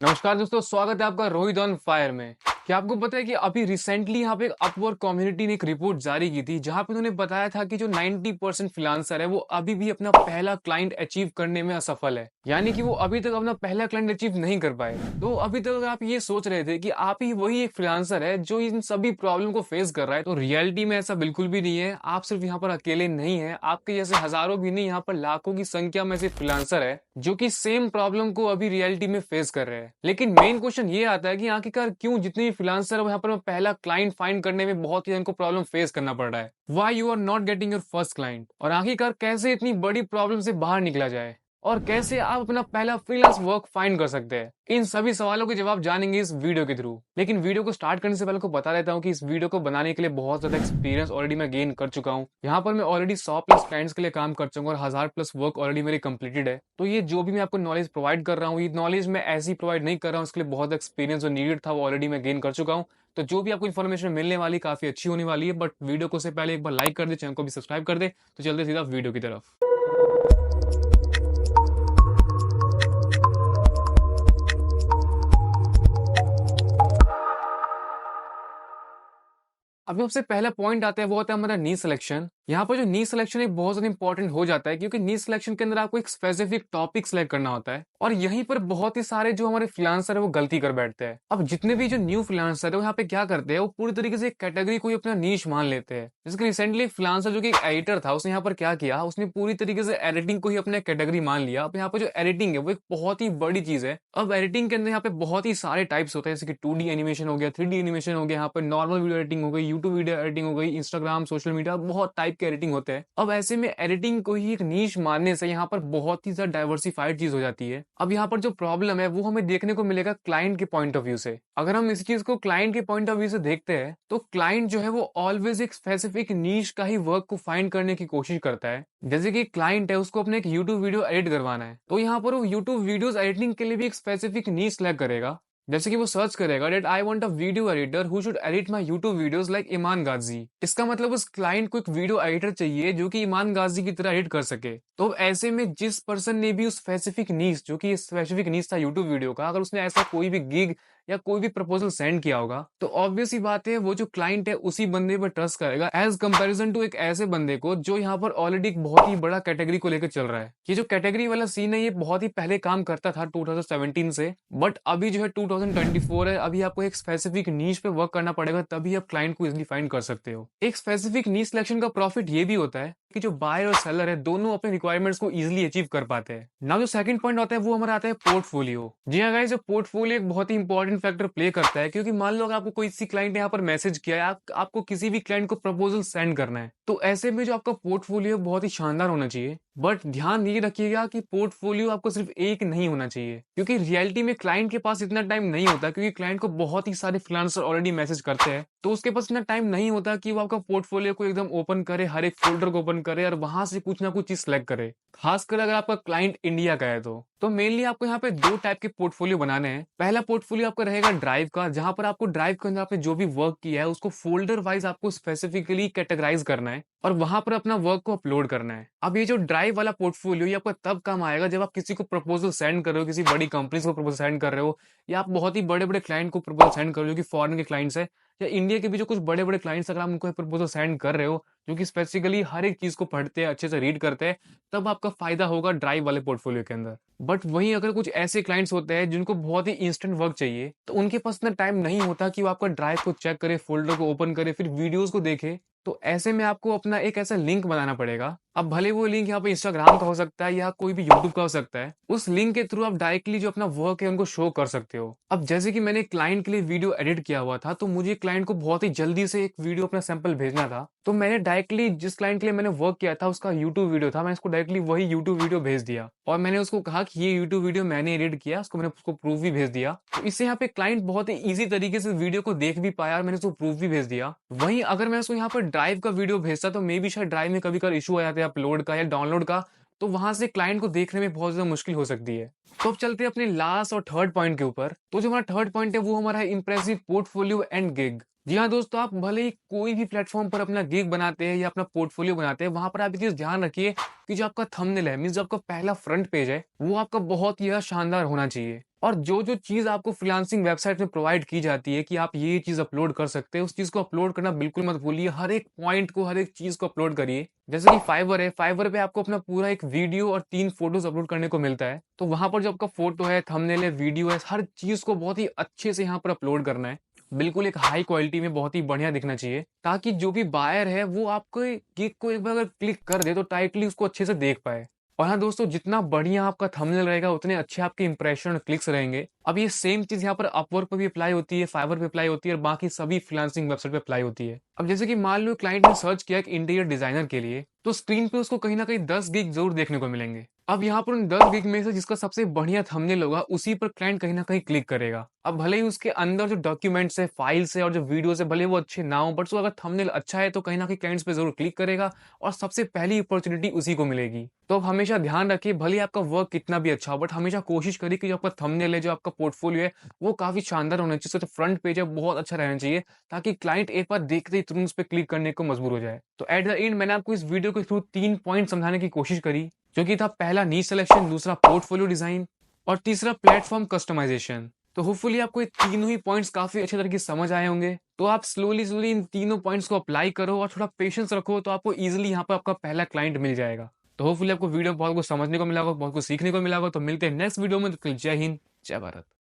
नमस्कार दोस्तों, स्वागत है आपका रोहित ऑन फायर में। क्या आपको पता है कि अभी रिसेंटली यहाँ पे अपवर्क कम्युनिटी ने एक रिपोर्ट जारी की थी जहां पे उन्होंने बताया था कि जो 90% फ्रीलांसर है वो अभी भी अपना पहला क्लाइंट अचीव करने में असफल है। यानी कि वो अभी तक अपना पहला क्लाइंट अचीव नहीं कर पाए। तो अभी तक आप ये सोच रहे थे कि आप ही वही एक फ्रीलांसर है जो इन सभी प्रॉब्लम को फेस कर रहा है, तो रियलिटी में ऐसा बिल्कुल भी नहीं है। आप सिर्फ यहाँ पर अकेले नहीं है, आपके जैसे हजारों भी नहीं, यहाँ पर लाखों की संख्या में से फ्रीलांसर है जो कि सेम प्रॉब्लम को अभी रियलिटी में फेस कर रहे हैं। लेकिन मेन क्वेश्चन ये आता है कि आखिरकार क्यों जितने भी फ्रीलांसर है यहाँ पर पहला क्लाइंट फाइंड करने में बहुत ही इनको प्रॉब्लम फेस करना पड़ रहा है। Why you are not getting your first client, और आखिरकार कैसे इतनी बड़ी प्रॉब्लम से बाहर निकला जाए, और कैसे आप अपना पहला फ्रीलांस वर्क फाइंड कर सकते हैं। इन सभी सवालों के जवाब जानेंगे इस वीडियो के थ्रू। लेकिन वीडियो को स्टार्ट करने से पहले को बता देता हूँ कि इस वीडियो को बनाने के लिए बहुत ज्यादा एक्सपीरियंस ऑलरेडी मैं गेन कर चुका हूँ। यहाँ पर मैं ऑलरेडी 100+ क्लाइंट्स के लिए काम कर चुका हूँ और 1000+ वर्क ऑलरेडी मेरी कंप्लीटेड है। तो ये जो भी मैं आपको नॉलेज प्रोवाइड कर रहा हूँ, ये नॉलेज मैं ऐसे ही प्रोवाइड नहीं कर रहा हूँ, इसके लिए बहुत एक्सपीरियंस जो नीडेड था वो ऑलरेडी मैं गेन कर चुका हूँ। तो जो भी आपको इन्फॉर्मेशन मिलने वाली काफी अच्छी होने वाली है। बट वीडियो को से पहले एक बार लाइक कर दे, चैनल को भी सब्सक्राइब कर दे। तो चलते सीधा वीडियो की तरफ। अभी सबसे पहला पॉइंट आता है, वो होता है हमारा नी सिलेक्शन। यहाँ पर जो नी सिलेक्शन है बहुत ज्यादा इंपॉर्टेंट हो जाता है, क्योंकि नी सिलेक्शन के अंदर आपको एक स्पेसिफिक टॉपिक सिलेक्ट करना होता है, और यहीं पर बहुत ही सारे जो हमारे फ्रीलांसर है वो गलती कर बैठते हैं। अब जितने भी जो न्यू फ्रीलांसर है वो यहाँ पे क्या करते हैं, वो पूरी तरीके से एक कैटेगरी को ही अपना नीश मान लेते हैं। जैसे कि रिसेंटली फ्रीलांसर जो कि एक एडिटर था, उसने यहाँ पर क्या किया, उसने पूरी तरीके से एडिटिंग को ही अपना कैटेगरी मान लिया। अब यहाँ पर जो एडिटिंग है वो एक बहुत ही बड़ी चीज है। अब एडिटिंग के अंदर यहाँ पे बहुत ही सारे टाइप्स होते हैं, जैसे कि 2D एनिमेशन हो गया, 3D एनिमेशन हो गया, यहाँ पर नॉर्मल वीडियो एडिटिंग हो गई, यूट्यूब वीडियो एडिटिंग हो गई, इंस्टाग्राम सोशल मीडिया, बहुत टाइप के एडिटिंग होते हैं। अब ऐसे में एडिटिंग को ही एक नीश मानने से यहाँ पर बहुत ही ज्यादा डाइवर्सिफाइड चीज हो जाती है। अब यहाँ पर जो प्रॉब्लम है वो हमें देखने को मिलेगा क्लाइंट के पॉइंट ऑफ व्यू से। अगर हम इस चीज को क्लाइंट के पॉइंट ऑफ व्यू से देखते हैं, तो क्लाइंट जो है वो ऑलवेज एक स्पेसिफिक नीश का ही वर्क को फाइंड करने की कोशिश करता है। जैसे कि क्लाइंट है, उसको अपने एक यूट्यूब वीडियो एडिट करवाना है, तो यहाँ पर वो यूट्यूब वीडियोस एडिटिंग के लिए भी एक स्पेसिफिक नीश सिलेक्ट करेगा। जैसे कि वो सर्च करेगा that I want a video editor who should edit my YouTube videos like Iman Ghazi. इसका मतलब उस क्लाइंट को एक वीडियो एडिटर चाहिए जो कि ईमान गाजी की तरह एडिट कर सके। तो ऐसे में जिस पर्सन ने भी उस स्पेसिफिक नीश, जो कि स्पेसिफिक नीश था यूट्यूब वीडियो का, अगर उसने ऐसा कोई भी गिग या कोई भी प्रपोजल सेंड किया होगा, तो ऑब्वियस ही बात है वो जो क्लाइंट है उसी बंदे पर ट्रस्ट करेगा एज कंपैरिजन टू एक ऐसे बंदे को जो यहाँ पर ऑलरेडी एक बहुत ही बड़ा कैटेगरी को लेकर चल रहा है। ये जो कैटेगरी वाला सीन है ये बहुत ही पहले काम करता था 2017 से, बट अभी जो है 2024 है। अभी आपको एक स्पेसिफिक नीश पे वर्क करना पड़ेगा, तभी आप क्लाइंट को इजिली फाइंड कर सकते हो। एक स्पेसिफिक नीश सिलेक्शन का प्रॉफिट ये भी होता है कि जो बायर और सेलर है दोनों अपने रिक्वायरमेंट्स को इजीली अचीव कर पाते हैं। नाउ जो सेकंड पॉइंट आता है वो हमारा आता है पोर्टफोलियो। जी हाँ गाइस, पोर्टफोलियो एक बहुत ही इंपॉर्टेंट फैक्टर प्ले करता है, क्योंकि मान लो अगर आपको कोई सी क्लाइंट ने यहाँ पर मैसेज किया है, आपको किसी भी क्लाइंट को प्रपोजल सेंड करना है, तो ऐसे में जो आपका पोर्टफोलियो बहुत ही शानदार होना चाहिए। बट ध्यान ये रखिएगा कि पोर्टफोलियो आपको सिर्फ एक नहीं होना चाहिए, क्योंकि रियलिटी में क्लाइंट के पास इतना टाइम नहीं होता, क्योंकि क्लाइंट को बहुत ही सारे फ्रीलांसर ऑलरेडी मैसेज करते हैं, तो उसके पास इतना टाइम नहीं होता कि वो आपका पोर्टफोलियो को एकदम ओपन करे, हर एक फोल्डर को ओपन करे और वहां से कुछ ना कुछ चीज सेलेक्ट करे। खासकर अगर आपका क्लाइंट इंडिया का है तो मेनली आपको यहाँ पे दो टाइप के पोर्टफोलियो बनाने हैं। पहला पोर्टफोलियो आपका रहेगा ड्राइव का, जहां पर आपको ड्राइव के अंदर आपने जो भी वर्क किया है उसको फोल्डर वाइज आपको स्पेसिफिकली कैटेगराइज करना है और वहां पर अपना वर्क को अपलोड करना है। अब ये जो ड्राइव वाला पोर्टफोलियो ये आपका तब काम आएगा जब आप किसी को प्रपोजल सेंड कर रहे हो, किसी बड़ी कंपनी को प्रपोजल सेंड कर रहे हो, या आप बहुत ही बड़े बड़े क्लाइंट को प्रपोजल सेंड कर रहे हो कि फॉरेन के क्लाइंट्स है, या इंडिया के भी जो कुछ बड़े बड़े क्लाइंट्स अगर आप उनको प्रपोजल सेंड कर रहे हो जो कि स्पेसिफिकली हर एक चीज को पढ़ते हैं, अच्छे से रीड करते हैं, तब आपका फायदा होगा ड्राइव वाले पोर्टफोलियो के अंदर। बट वहीं अगर कुछ ऐसे क्लाइंट्स होते हैं जिनको बहुत ही इंस्टेंट वर्क चाहिए, तो उनके पास इतना टाइम नहीं होता कि वो आपका ड्राइव को चेक करे, फोल्डर को ओपन करे, फिर वीडियोस को देखे। तो ऐसे में आपको अपना एक ऐसा लिंक बनाना पड़ेगा। अब भले वो लिंक यहाँ पे इंस्टाग्राम का हो सकता है या कोई भी यूट्यूब का हो सकता है, उस लिंक के थ्रू आप डायरेक्टली जो अपना वर्क है उनको शो कर सकते हो। अब जैसे कि मैंने क्लाइंट के लिए वीडियो एडिट किया हुआ था, तो मुझे क्लाइंट को बहुत ही जल्दी से एक वीडियो अपना सैंपल भेजना था, तो मैंने डायरेक्टली जिस क्लाइंट के लिए मैंने वर्क किया था उसका यूट्यूब वीडियो था, मैं उसको डायरेक्टली वही यूट्यूब वीडियो भेज दिया और मैंने उसको कहा कि ये यूट्यूब वीडियो मैंने एडिट किया, उसको मैंने उसको प्रूफ भी भेज दिया। तो इससे यहाँ पे क्लाइंट बहुत ही ईजी तरीके से वीडियो को देख भी पाया और मैंने उसको प्रूफ भी भेज दिया। वहीं अगर मैं उसको यहाँ पर ड्राइव का वीडियो भेजता तो मे बी शायद ड्राइव में कभी कभी इशू आ जाता है अपलोड का या डाउनलोड का, तो वहां से क्लाइंट को देखने में बहुत ज्यादा मुश्किल हो सकती है। तो अब चलते हैं अपने लास्ट और थर्ड पॉइंट के ऊपर। तो जो हमारा थर्ड पॉइंट है वो हमारा है इम्प्रेसिव पोर्टफोलियो एंड गिग। जी हाँ दोस्तों, आप भले ही कोई भी प्लेटफॉर्म पर अपना गिग बनाते हैं या अपना पोर्टफोलियो बनाते हैं, वहां पर आप एक चीज ध्यान रखिए कि जो आपका थंबनेल है, मीन्स जो आपका पहला फ्रंट पेज है, वो आपका बहुत ही शानदार होना चाहिए। और जो जो चीज आपको फ्रीलांसिंग वेबसाइट में प्रोवाइड की जाती है कि आप ये चीज अपलोड कर सकते हैं, उस चीज को अपलोड करना बिल्कुल मत भूलिए। हर एक पॉइंट को, हर एक चीज को अपलोड करिए। जैसे कि फाइवर है, फाइवर पे आपको अपना पूरा एक वीडियो और 3 फोटोज अपलोड करने को मिलता है। तो वहां पर जो आपका फोटो है, थंबनेल है, वीडियो है, हर चीज को बहुत ही अच्छे से यहाँ पर अपलोड करना है। बिल्कुल एक हाई क्वालिटी में बहुत ही बढ़िया दिखना चाहिए, ताकि जो भी बायर है वो आपको गिग को एक बार अगर क्लिक कर दे तो टाइटली उसको अच्छे से देख पाए। और हाँ दोस्तों, जितना बढ़िया आपका थंबनेल रहेगा उतने अच्छे आपके इंप्रेशन और क्लिक्स रहेंगे। अब ये सेम चीज यहाँ पर अपवर्क पर भी अप्लाई होती है, फाइवर पे अप्लाई होती है और बाकी सभी फ्रीलांसिंग वेबसाइट पे अप्लाई होती है। अब जैसे कि मान लो क्लाइंट ने सर्च किया एक इंटीरियर डिजाइनर के लिए, तो स्क्रीन पे उसको कहीं ना कहीं 10 गिग जरूर देखने को मिलेंगे। अब यहाँ पर उन 10 गिग में से जिसका सबसे बढ़िया थंबनेल होगा उसी पर क्लाइंट कहीं ना कहीं क्लिक करेगा। अब भले ही उसके अंदर जो डॉक्यूमेंट्स है, फाइल्स है और जो वीडियोस है, भले वो अच्छे ना हो, बट अगर थंबनेल अच्छा है तो कहीं ना कहीं क्लाइंट्स पे जरूर क्लिक करेगा और सबसे पहली अपॉर्चुनिटी उसी को मिलेगी। तो अब हमेशा ध्यान रखिए, भले आपका वर्क कितना भी अच्छा हो, बट हमेशा कोशिश करिए कि जो आपका थंबनेल है, जो आपका पोर्टफोलियो है, वो काफी शानदार होना चाहिए। तो फ्रंट पेज है बहुत अच्छा रहना चाहिए, ताकि क्लाइंट एक बार देखते ही तुरंत उस पर क्लिक करने को मजबूर हो जाए। तो एट द एंड मैंने आपको इस वीडियो के थ्रू 3 पॉइंट समझाने की कोशिश करी, जो कि था पहला नीश सिलेक्शन, दूसरा पोर्टफोलियो डिजाइन और तीसरा प्लेटफॉर्म कस्टमाइजेशन। तो होपफुली आपको ये तीनों ही पॉइंट्स काफी अच्छे तरीके से समझ आए होंगे। तो आप स्लोली स्लोली इन तीनों पॉइंट्स को अप्लाई करो और थोड़ा पेशेंस रखो, तो आपको इजीली यहाँ पर आपका पहला क्लाइंट मिल जाएगा। तो होपफुली आपको वीडियो बहुत कुछ समझने को मिला होगा, बहुत कुछ सीखने को मिला होगा। तो मिलते हैं नेक्स्ट वीडियो में। तो जय हिंद, जय भारत।